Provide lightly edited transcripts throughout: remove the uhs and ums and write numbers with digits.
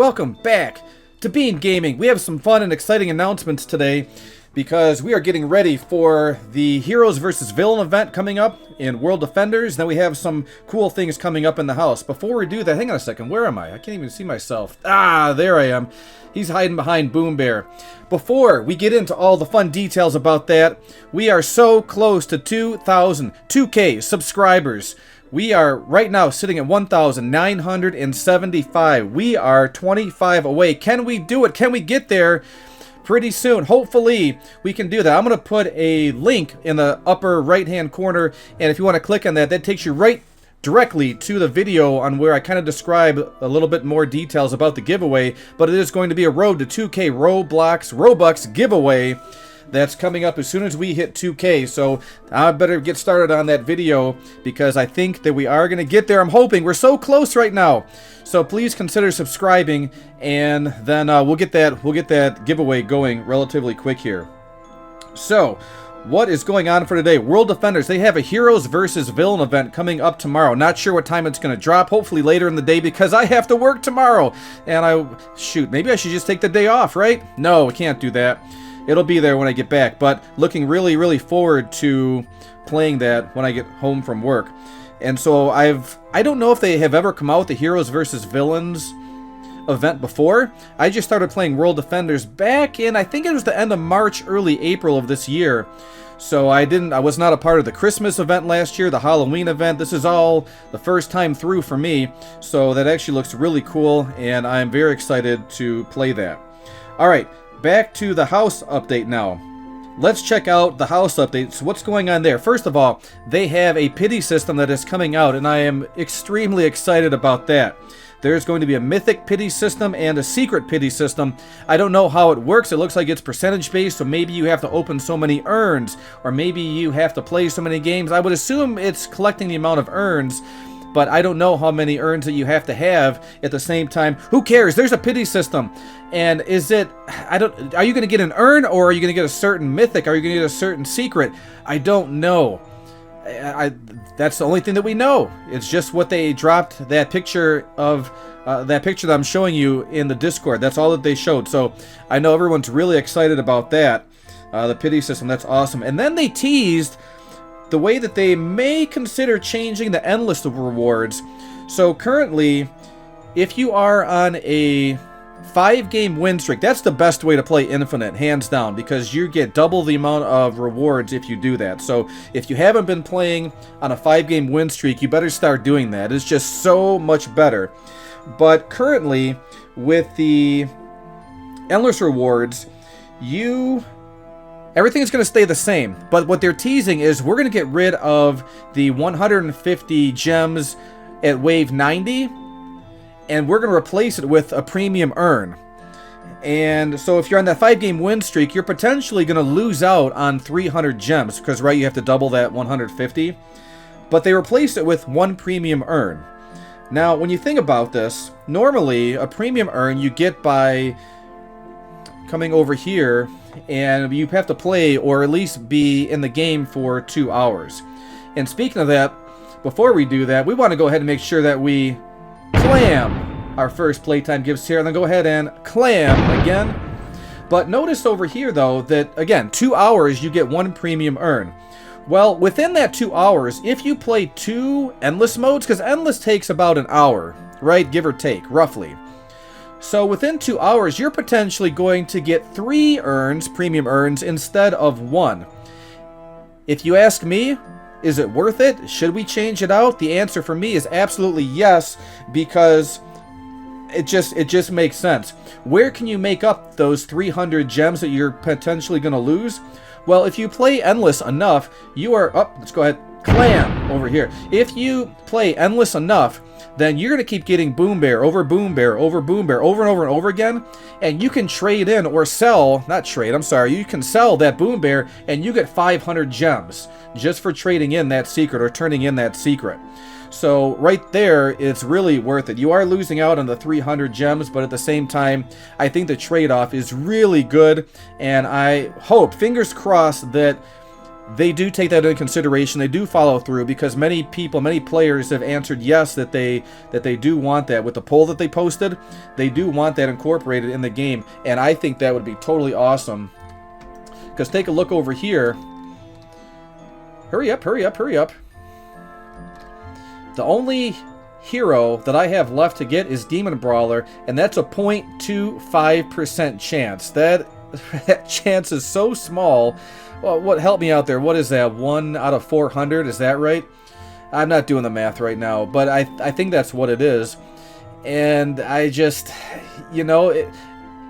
Welcome back to Bean Gaming. We have some fun and exciting announcements today because we are getting ready for the Heroes vs. Villain event coming up in World Defenders. Then we have some cool things coming up in the house. Before we do that, hang on a second. Where am I? I can't even see myself. Ah, there I am. He's hiding behind Boom Bear. Before we get into all the fun details about that, we are so close to 2K subscribers. We are right now sitting at 1,975. We are 25 away. Can we do it? Can we get there pretty soon? Hopefully we can do that. I'm going to put a link in the upper right hand corner, and if you want to click on that, that takes you right directly to the video on where I kind of describe a little bit more details about the giveaway. But it is going to be a Road to 2K Robux giveaway that's coming up as soon as we hit 2K, so I better get started on that video because I think that we are going to get there. I'm hoping. We're so close right now. So please consider subscribing, and then we'll get that giveaway going relatively quick here. So, what is going on for today? World Defenders, they have a Heroes vs. Villain event coming up tomorrow. Not sure what time it's going to drop. Hopefully later in the day because I have to work tomorrow. And shoot, maybe I should just take the day off, right? No, I can't do that. It'll be there when I get back, but looking really forward to playing that when I get home from work. And so I don't know if they have ever come out with the Heroes vs. Villains event before. I just started playing World Defenders back in, I think it was the end of March, early April of this year. So I was not a part of the Christmas event last year, the Halloween event. This is all the first time through for me. So that actually looks really cool, and I'm very excited to play that. All right. Back to the house update now. Let's check out the house update. So what's going on there? First of all, they have a pity system that is coming out, and I am extremely excited about that. There's going to be a mythic pity system and a secret pity system. I don't know how it works. It looks like it's percentage based, so maybe you have to open so many urns, or maybe you have to play so many games. I would assume it's collecting the amount of urns, but I don't know how many urns that you have to have at the same time. Who cares? There's a pity system. And is it, are you going to get an urn, or are you going to get a certain mythic? Are you going to get a certain secret? I don't know. That's the only thing that we know. It's just what they dropped, that picture of, that picture that I'm showing you in the Discord. That's all that they showed. So I know everyone's really excited about that. The pity system, that's awesome. And then they teased the way that they may consider changing the endless rewards. So currently, if you are on a 5-game win streak, that's the best way to play Infinite, hands down, because you get double the amount of rewards if you do that. So if you haven't been playing on a 5-game win streak, you better start doing that. It's just so much better. But currently, with the endless rewards, everything is going to stay the same, but what they're teasing is we're going to get rid of the 150 gems at wave 90, and we're going to replace it with a premium urn. And so if you're on that 5-game win streak, you're potentially going to lose out on 300 gems, because, right, you have to double that 150, but they replace it with one premium urn. Now, when you think about this, normally a premium urn you get by coming over here, and you have to play or at least be in the game for 2 hours. And speaking of that, before we do that, we want to go ahead and make sure that we clam our first playtime gifts here, and then go ahead and clam again. But notice over here, though, that, again, 2 hours you get one premium urn. Well, within that 2 hours, if you play 2 endless modes, because endless takes about an hour, right, give or take, roughly. So within 2 hours, you're potentially going to get 3 urns, premium urns, instead of 1. If you ask me, is it worth it? Should we change it out? The answer for me is absolutely yes, because it just makes sense. Where can you make up those 300 gems that you're potentially going to lose? Well, if you play endless enough, you are up. Let's go ahead. Clam over here. If you play endless enough, then you're going to keep getting Boom Bear over Boom Bear over Boom Bear over and over and over again. And you can trade in or sell, not trade, I'm sorry, you can sell that Boom Bear and you get 500 gems just for trading in that secret or turning in that secret. So right there, it's really worth it. You are losing out on the 300 gems, but at the same time, I think the trade-off is really good. And I hope, fingers crossed, that they do take that into consideration. They do follow through, because many people, many players have answered yes, that they do want that. With the poll that they posted, they do want that incorporated in the game, and I think that would be totally awesome. Because take a look over here. Hurry up, hurry up, hurry up. The only hero that I have left to get is Demon Brawler, and that's a 0.25% chance. That chance is so small. Well, what, help me out there. What is that? 1 out of 400? Is that right? I'm not doing the math right now, but I think that's what it is. And I just, you know,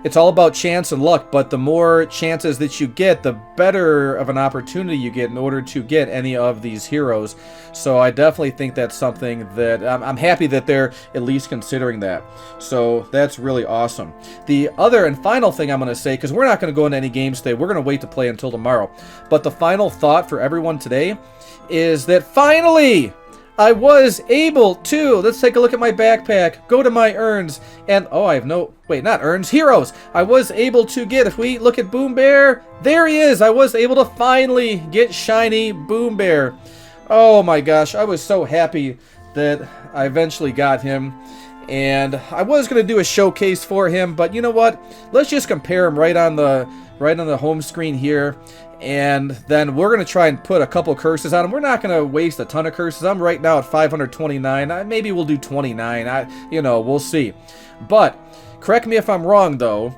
it's all about chance and luck, but the more chances that you get, the better of an opportunity you get in order to get any of these heroes. So I definitely think that's something that I'm happy that they're at least considering that. So that's really awesome. The other and final thing I'm going to say, because we're not going to go into any games today, we're going to wait to play until tomorrow. But the final thought for everyone today is that finally I was able to, let's take a look at my backpack, go to my urns, and, oh, I have no, wait, not urns, heroes. I was able to get, if we look at Boom Bear, there he is. I was able to finally get shiny Boom Bear. Oh my gosh, I was so happy that I eventually got him. And I was going to do a showcase for him, but you know what? Let's just compare him right on the home screen here. And then we're going to try and put a couple curses on him. We're not going to waste a ton of curses. I'm right now at 529. Maybe we'll do 29. You know, we'll see. But correct me if I'm wrong, though.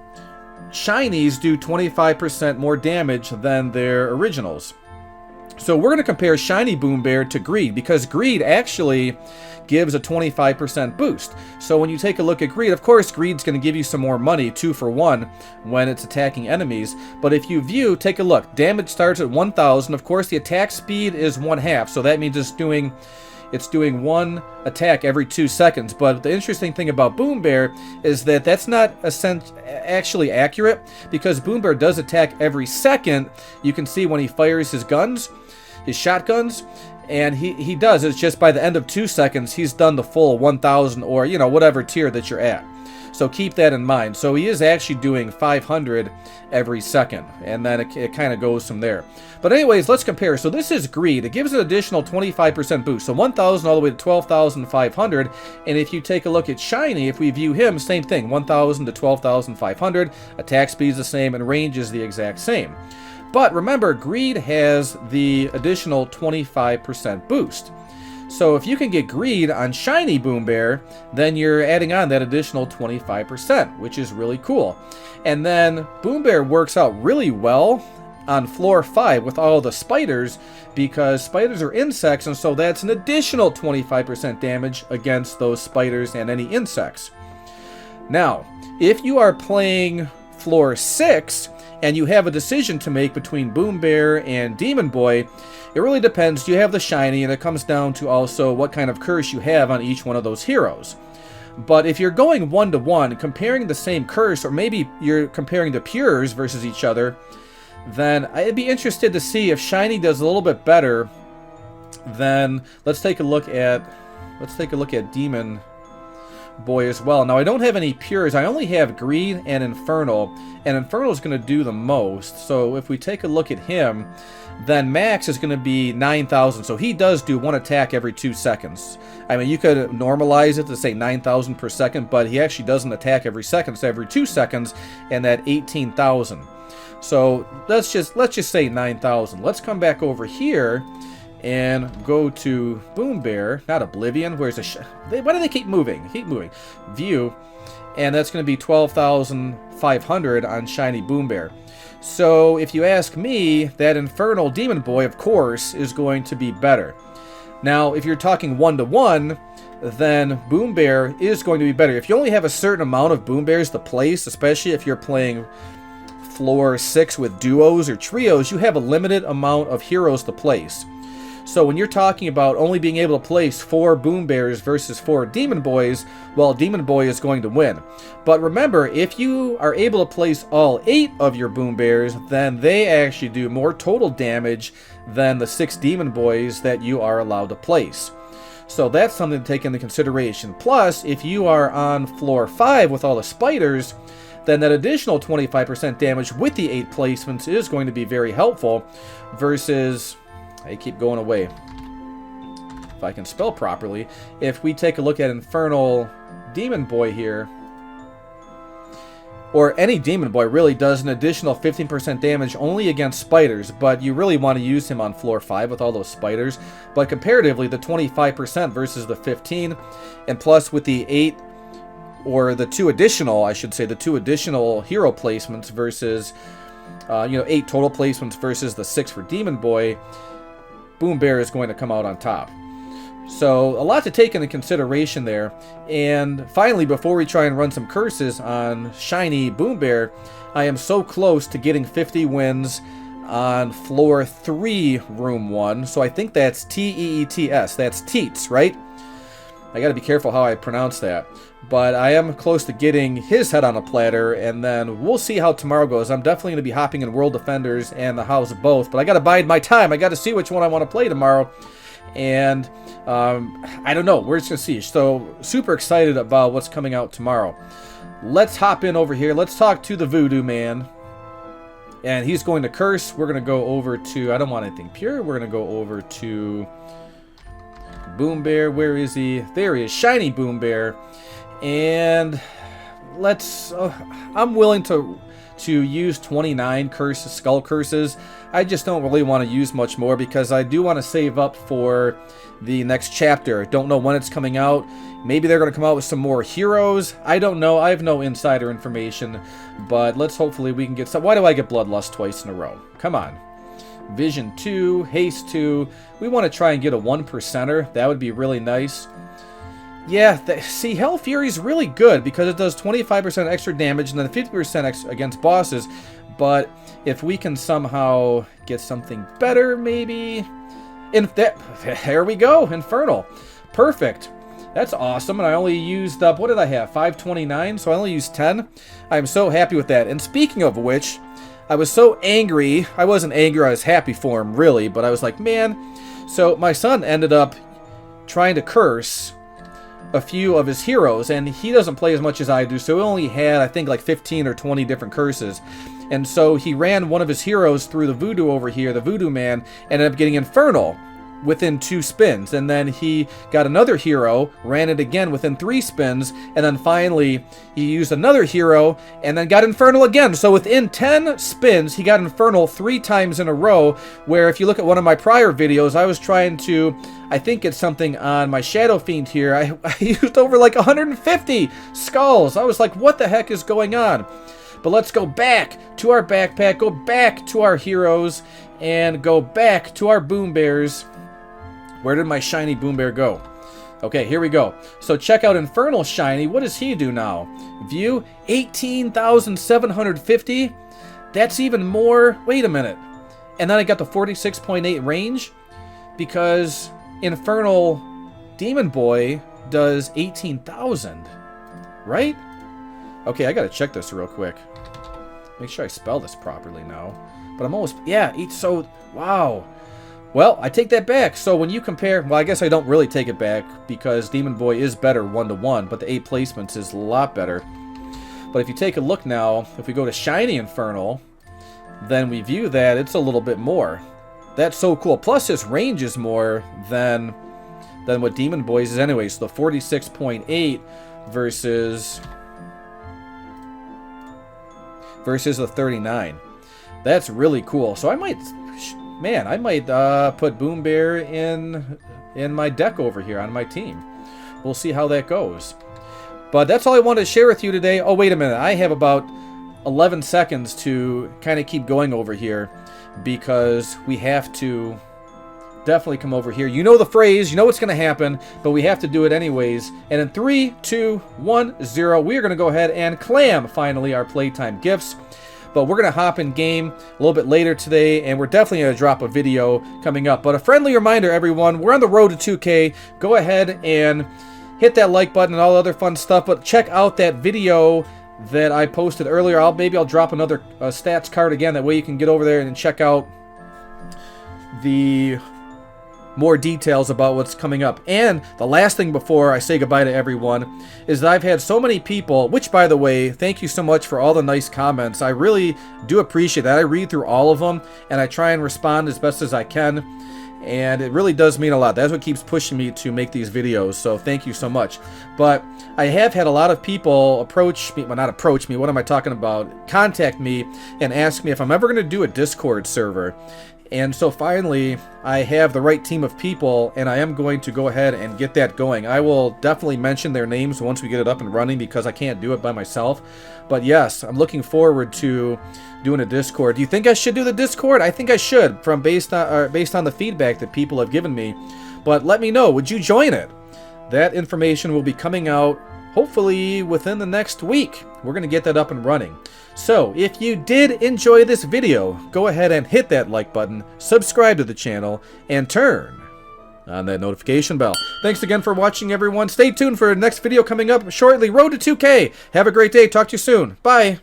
Shinies do 25% more damage than their originals. So we're going to compare Shiny Boom Bear to Greed, because Greed actually gives a 25% boost. So when you take a look at Greed, of course Greed's going to give you some more money, 2 for 1, when it's attacking enemies. But if you view, take a look, damage starts at 1,000. Of course the attack speed is 1/2, so that means it's doing 1 attack every 2 seconds. But the interesting thing about Boom Bear is that that's not actually accurate, because Boom Bear does attack every second. You can see when he fires his guns, his shotguns, and he does. It's just by the end of 2 seconds, he's done the full 1,000, or, you know, whatever tier that you're at. So keep that in mind. So he is actually doing 500 every second, and then it kind of goes from there. But anyways, let's compare. So this is Greed. It gives an additional 25% boost. So 1,000 all the way to 12,500. And if you take a look at Shiny, if we view him, same thing, 1,000 to 12,500. Attack speed is the same, and range is the exact same. But remember, Greed has the additional 25% boost. So if you can get Greed on Shiny Boom Bear, then you're adding on that additional 25%, which is really cool. And then Boom Bear works out really well on floor 5 with all the spiders, because spiders are insects, and so that's an additional 25% damage against those spiders and any insects. Now, if you are playing floor 6, and you have a decision to make between Boom Bear and Demon Boy, it really depends. Do you have the shiny? And it comes down to also what kind of curse you have on each one of those heroes. But if you're going 1-to-1, comparing the same curse, or maybe you're comparing the pures versus each other, then I'd be interested to see if shiny does a little bit better than, let's take a look at Demon Boy as well. Now I don't have any pures. I only have Greed and Infernal, and Infernal is going to do the most. So if we take a look at him, then max is going to be 9,000. So he does do 1 attack every 2 seconds. I mean, you could normalize it to say 9,000 per second, but he actually doesn't attack every second. So every 2 seconds, and that 18,000. So let's just say 9,000. Let's come back over here and go to Boom Bear, not Oblivion. Where's the why do they keep moving? Keep moving. View, and that's going to be 12,500 on Shiny Boom Bear. So if you ask me, that Infernal Demon Boy, of course, is going to be better. Now, if you're talking 1-to-1, then Boom Bear is going to be better. If you only have a certain amount of Boom Bears to place, especially if you're playing floor 6 with duos or trios, you have a limited amount of heroes to place. So when you're talking about only being able to place 4 Boom Bears versus 4 Demon Boys, well, Demon Boy is going to win. But remember, if you are able to place all 8 of your Boom Bears, then they actually do more total damage than the 6 Demon Boys that you are allowed to place. So that's something to take into consideration. Plus, if you are on floor 5 with all the spiders, then that additional 25% damage with the 8 placements is going to be very helpful versus, I keep going away, if I can spell properly, if we take a look at Infernal Demon Boy here, or any Demon Boy really does an additional 15% damage only against spiders, but you really want to use him on floor 5 with all those spiders. But comparatively, the 25% versus the 15, and plus with the 8, or the 2 additional, I should say, the 2 additional hero placements versus, 8 total placements versus the 6 for Demon Boy, Boom Bear is going to come out on top. So, a lot to take into consideration there. And finally, before we try and run some curses on Shiny Boom Bear, I am so close to getting 50 wins on floor 3, room 1. So I think that's T-E-E-T-S. That's Teets, right? I gotta be careful how I pronounce that. But I am close to getting his head on a platter, and then we'll see how tomorrow goes. I'm definitely gonna be hopping in World Defenders and the House of both, but I gotta bide my time. I gotta see which one I want to play tomorrow. And I don't know, we're just gonna see. So super excited about what's coming out tomorrow. Let's hop in over here. Let's talk to the Voodoo Man, and he's going to curse. We're gonna go over to, I don't want anything pure, we're gonna go over to Boom Bear. Where is he? There he is, Shiny Boom Bear. And let's I'm willing to use 29 skull curses. I just don't really want to use much more because I do want to save up for the next chapter. Don't know when it's coming out. Maybe they're going to come out with some more heroes. I don't know. I have no insider information, but let's hopefully we can get some. Why do I get Bloodlust twice in a row? Come on. Vision 2, Haste 2. We want to try and get a 1%er. That would be really nice. Yeah, see, Hell Fury is really good because it does 25% extra damage and then 50% against bosses. But if we can somehow get something better, maybe... There we go, Infernal. Perfect. That's awesome, and I only used up, what did I have, 529? So I only used 10. I'm so happy with that. And speaking of which, I was so angry. I wasn't angry, I was happy for him, really. But I was like, man. So my son ended up trying to curse a few of his heroes, and he doesn't play as much as I do, so he only had, I think, like 15 or 20 different curses. And so he ran one of his heroes through the Voodoo over here, the Voodoo Man, ended up getting Infernal within 2 spins. And then he got another hero, ran it again within 3 spins, and then finally he used another hero and then got Infernal again. So within 10 spins, he got Infernal 3 times in a row, where if you look at one of my prior videos, I was trying to, I think it's something on my Shadow Fiend here, I used over like 150 skulls. I was like, what the heck is going on? But let's go back to our backpack, go back to our heroes, and go back to our Boom Bears. Where did my Shiny Boom Bear go? Okay, here we go. So check out Infernal Shiny. What does he do now? View, 18,750. That's even more. Wait a minute. And then I got the 46.8 range because Infernal Demon Boy does 18,000. Right? Okay, I gotta check this real quick. Make sure I spell this properly now. But I'm almost, yeah, so, wow. Well, I take that back. So when you compare, well, I guess I don't really take it back because Demon Boy is better 1-to-1, but the 8 placements is a lot better. But if you take a look now, if we go to Shiny Infernal, then we view that it's a little bit more. That's so cool. Plus his range is more than what Demon Boy's is anyway. So the 46.8 versus the 39. That's really cool. So I might put Boom Bear in my deck over here on my team. We'll see how that goes. But that's all I wanted to share with you today. Oh, wait a minute. I have about 11 seconds to kind of keep going over here because we have to definitely come over here. You know the phrase, you know what's going to happen, but we have to do it anyways. And in 3, 2, 1, 0, we are going to go ahead and clam finally our playtime gifts. But we're going to hop in game a little bit later today, and we're definitely going to drop a video coming up. But a friendly reminder, everyone, we're on the road to 2K. Go ahead and hit that like button and all the other fun stuff. But check out that video that I posted earlier. Maybe I'll drop another stats card again. That way you can get over there and check out the more details about what's coming up. And the last thing before I say goodbye to everyone is that I've had so many people, which by the way, thank you so much for all the nice comments. I really do appreciate that. I read through all of them and I try and respond as best as I can. And it really does mean a lot. That's what keeps pushing me to make these videos. So thank you so much. But I have had a lot of people approach me, well, not approach me, what am I talking about? Contact me and ask me if I'm ever going to do a Discord server. And so finally, I have the right team of people, and I am going to go ahead and get that going. I will definitely mention their names once we get it up and running because I can't do it by myself. But yes, I'm looking forward to doing a Discord. Do you think I should do the Discord? I think I should, based on the feedback that people have given me. But let me know, would you join it? That information will be coming out hopefully within the next week. We're going to get that up and running. So, if you did enjoy this video, go ahead and hit that like button, subscribe to the channel, and turn on that notification bell. Thanks again for watching, everyone. Stay tuned for the next video coming up shortly. Road to 2K. Have a great day. Talk to you soon. Bye.